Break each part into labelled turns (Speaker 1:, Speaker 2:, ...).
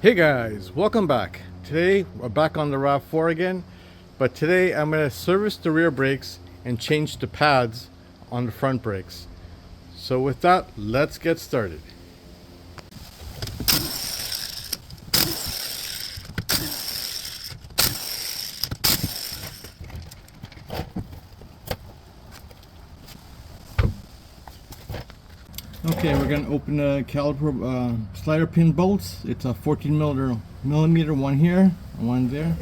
Speaker 1: Hey guys, welcome back. Today we're back on the Rav4 again, but today I'm going to service the rear brakes and change the pads on the front brakes. So with that, let's get started. Okay, we're going to open the caliper slider pin bolts. It's a 14 millimeter, one here and one there.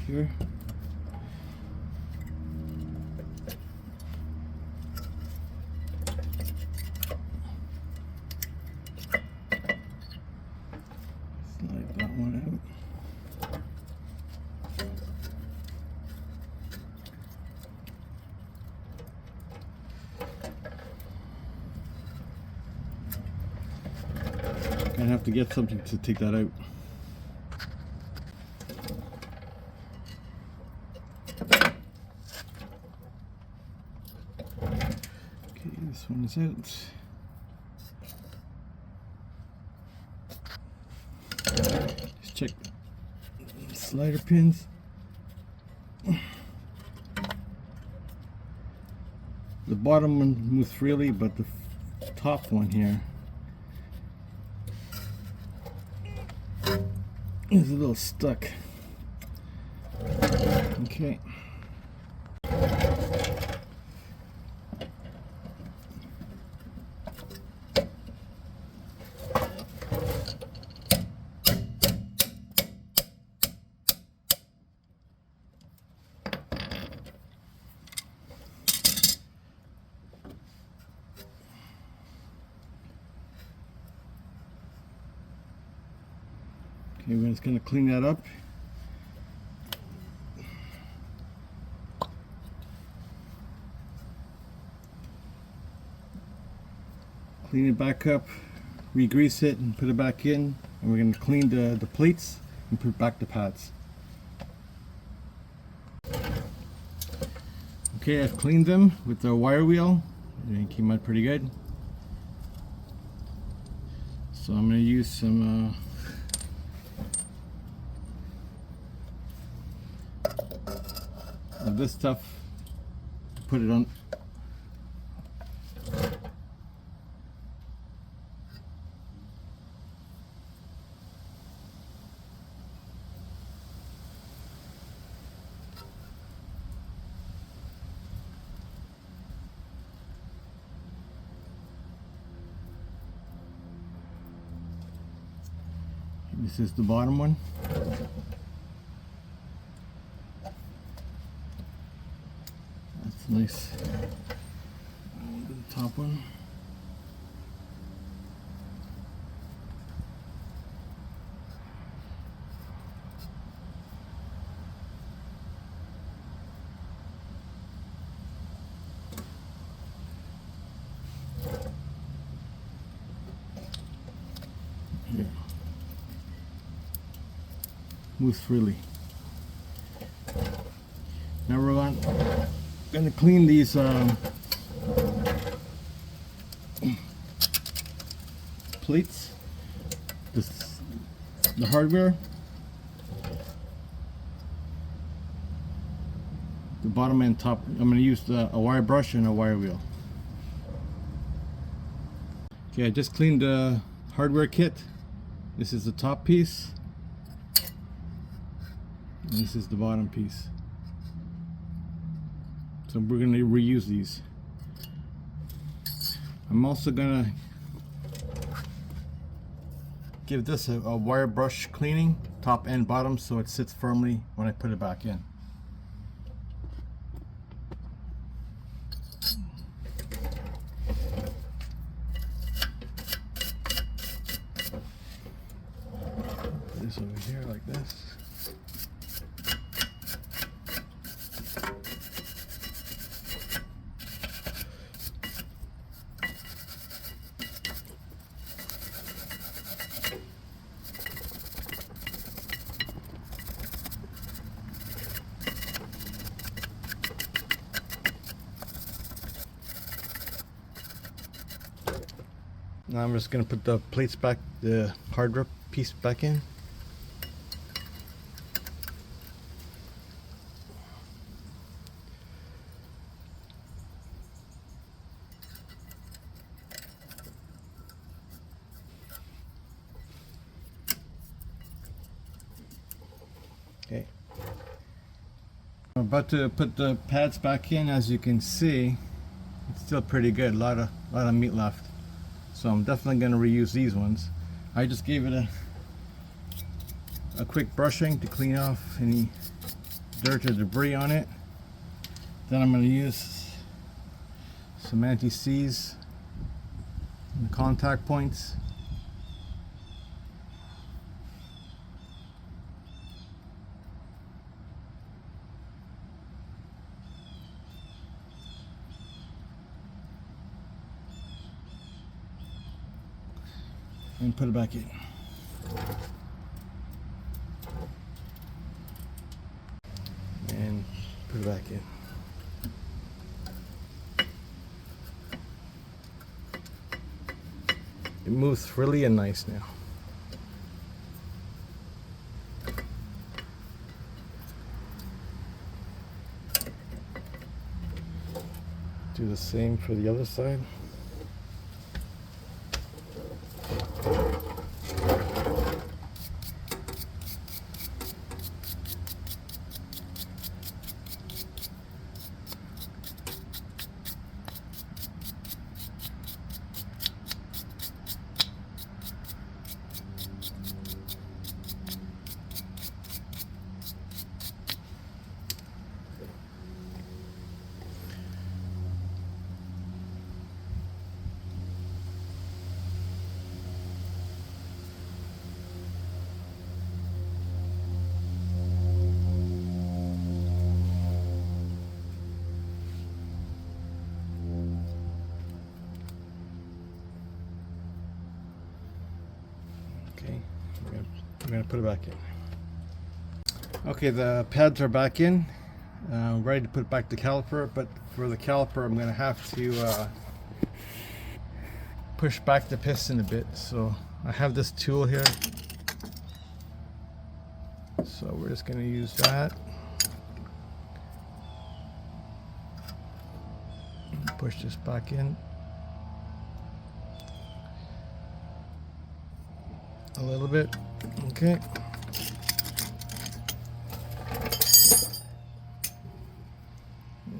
Speaker 1: Here. Slide that one out. Gonna have to get something to take that out. This one is out. Just check the slider pins. The bottom one moves freely, but the top one here is a little stuck. Okay. Okay, we're just going to clean that up. Clean it back up, re-grease it and put it back in, and we're going to clean the plates and put back the pads. Okay, I've cleaned them with the wire wheel and it came out pretty good. So I'm going to use some of this stuff to put it on. This is the bottom one. That's nice. The top one. Here. Moves freely. Now we're going to clean these plates, the hardware, the bottom and top. I'm going to use a wire brush and a wire wheel. Okay, I just cleaned the hardware kit. This is the top piece. And this is the bottom piece. So we're going to reuse these. I'm also going to give this a wire brush cleaning. top and bottom so it sits firmly when I put it back in. Put this over here like this. Now I'm just going to put the plates back, the hardware piece back in. Okay. I'm about to put the pads back in. As you can see, it's still pretty good. A lot of meat left. So I'm definitely going to reuse these ones. I just gave it a quick brushing to clean off any dirt or debris on it. Then I'm going to use some anti-seize in the contact points. And put it back in. And put it back in. It moves freely and nice now. Do the same for the other side. Okay, we're gonna put it back in. Okay, the pads are back in. Ready to put back the caliper, but for the caliper I'm gonna have to push back the piston a bit. So I have this tool here. So we're just gonna use that. Push this back in. A little bit, okay.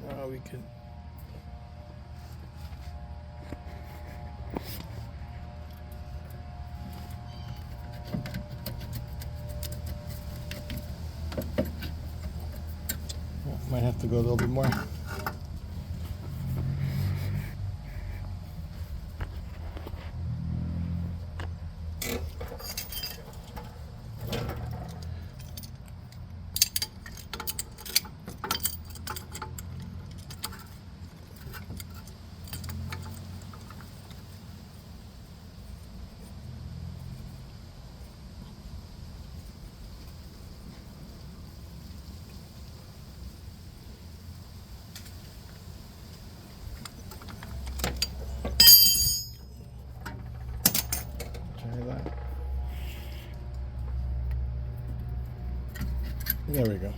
Speaker 1: Now we can might have to go a little bit more. There we go.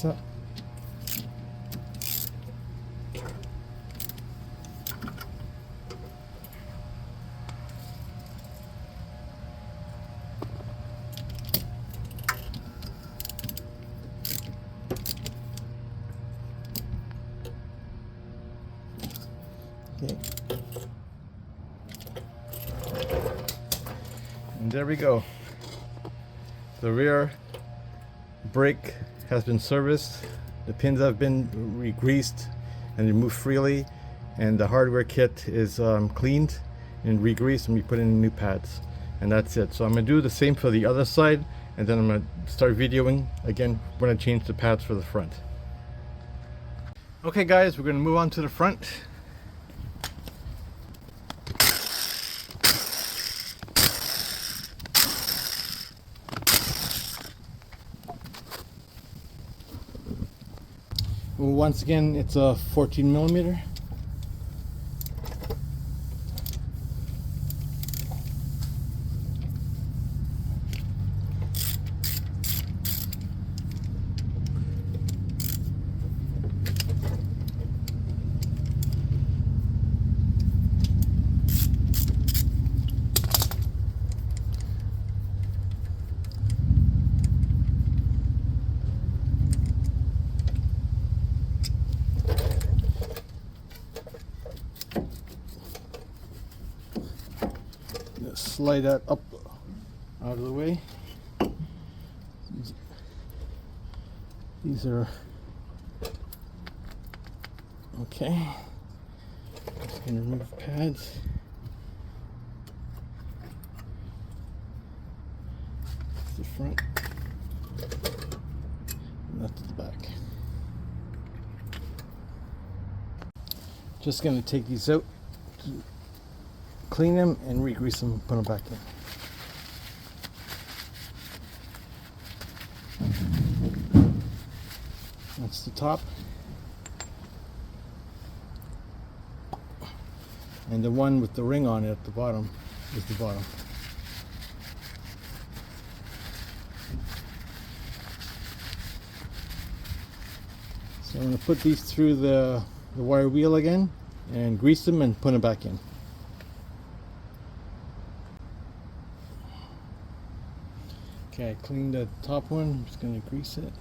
Speaker 1: this up. Okay. And there we go. The rear brake has been serviced. The pins have been re-greased and removed freely, and the hardware kit is cleaned and re-greased, and we put in new pads, and that's it. So I'm gonna do the same for the other side, and then I'm gonna start videoing again when I change the pads for the front. Okay guys, we're gonna move on to the front. Once again, it's a 14 millimeter. Slide that up out of the way. These are okay. Just gonna remove pads. That's the front, and that's the back. Just gonna take these out, clean them and re-grease them, put them back in. That's the top. And the one with the ring on it at the bottom is the bottom. So I'm going to put these through the wire wheel again and grease them and put them back in. Okay, I cleaned the top one. I'm just going to grease it.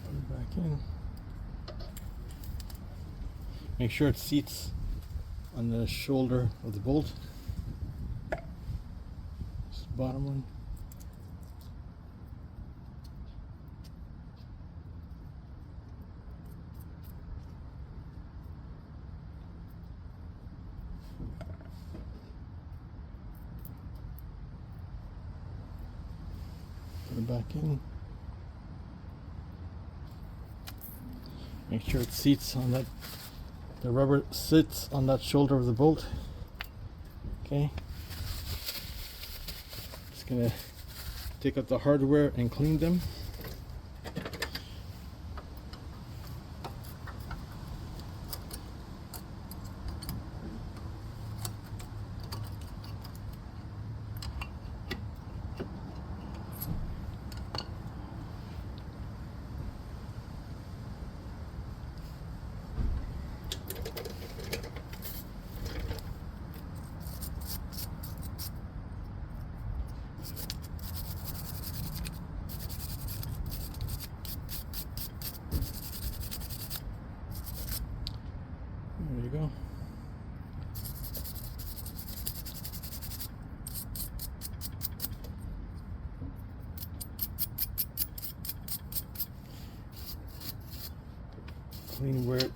Speaker 1: Put it back in. Make sure it seats on the shoulder of the bolt. It's the bottom one. Put it back in. Make sure it seats on that, the rubber sits on that shoulder of the bolt. Okay. Just gonna take out the hardware and clean them. There you go. Clean where it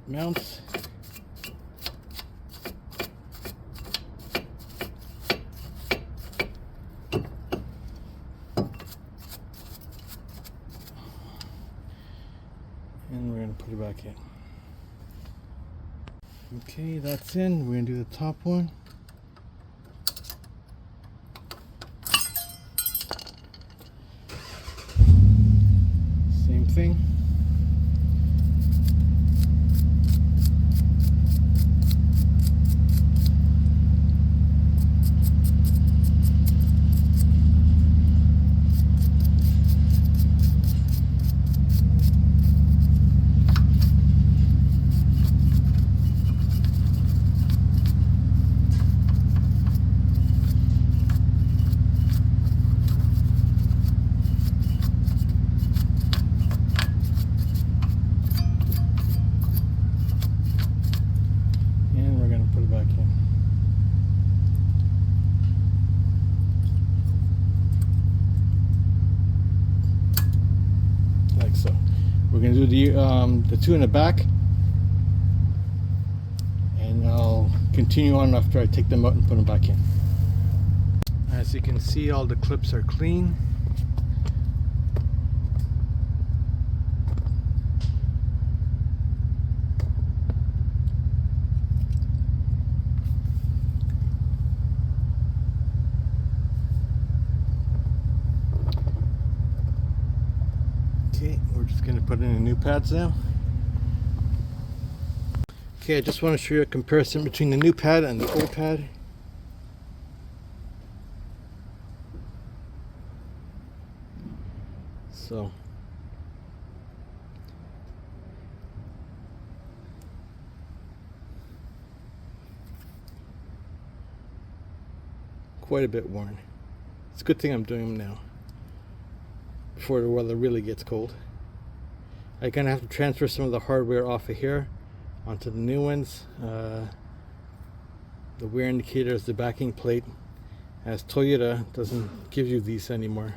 Speaker 1: mounts. And we're going to put it back in. Okay, that's in. We're going to do the top one. Same thing. We're gonna do the two in the back, and I'll continue on after I take them out and put them back in. As you can see, all the clips are clean. Okay, we're just going to put in the new pads now. Okay, I just want to show you a comparison between the new pad and the old pad. So, quite a bit worn. It's a good thing I'm doing them now, before the weather really gets cold. I'm gonna have to transfer some of the hardware off of here onto the new ones. The wear indicators, the backing plate, as Toyota doesn't give you these anymore.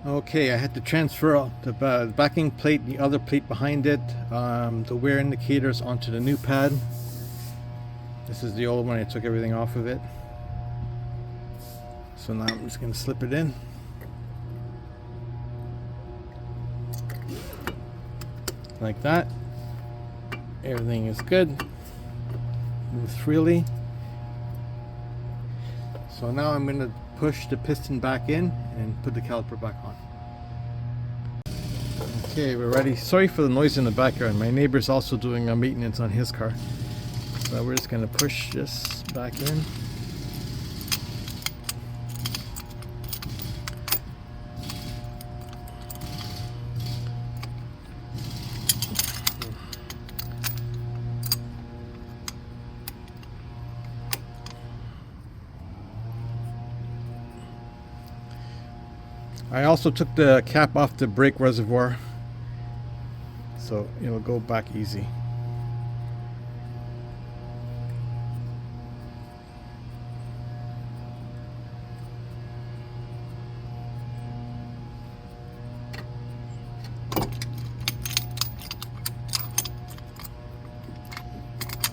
Speaker 1: Okay, I had to transfer the backing plate, the other plate behind it, the wear indicators onto the new pad. This is the old one. I took everything off of it. So now I'm just going to slip it in. Like that. Everything is good. Moves freely. So now I'm going to push the piston back in and put the caliper back on. Okay, we're ready. Sorry for the noise in the background. My neighbor's also doing a maintenance on his car. So we're just going to push this back in. I also took the cap off the brake reservoir, so it'll go back easy.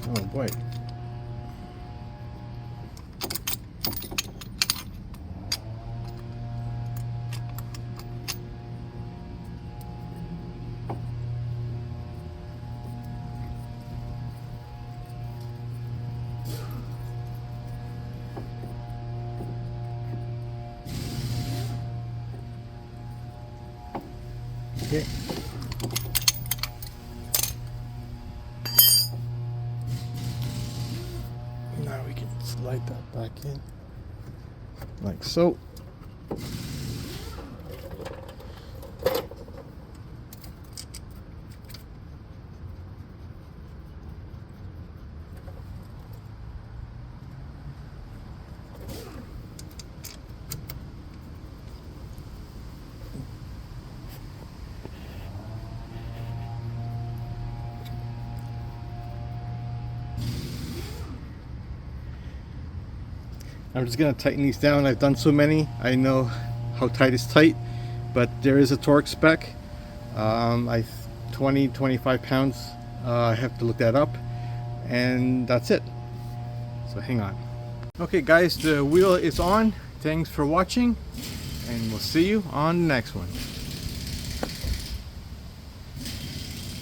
Speaker 1: Oh boy. Okay. Now we can slide that back in, like so. I'm just going to tighten these down. I've done so many, I know how tight is tight, but there is a torque spec. 20-25 pounds. I have to look that up, and that's it. So hang on. Okay guys, the wheel is on. Thanks for watching, and we'll see you on the next one.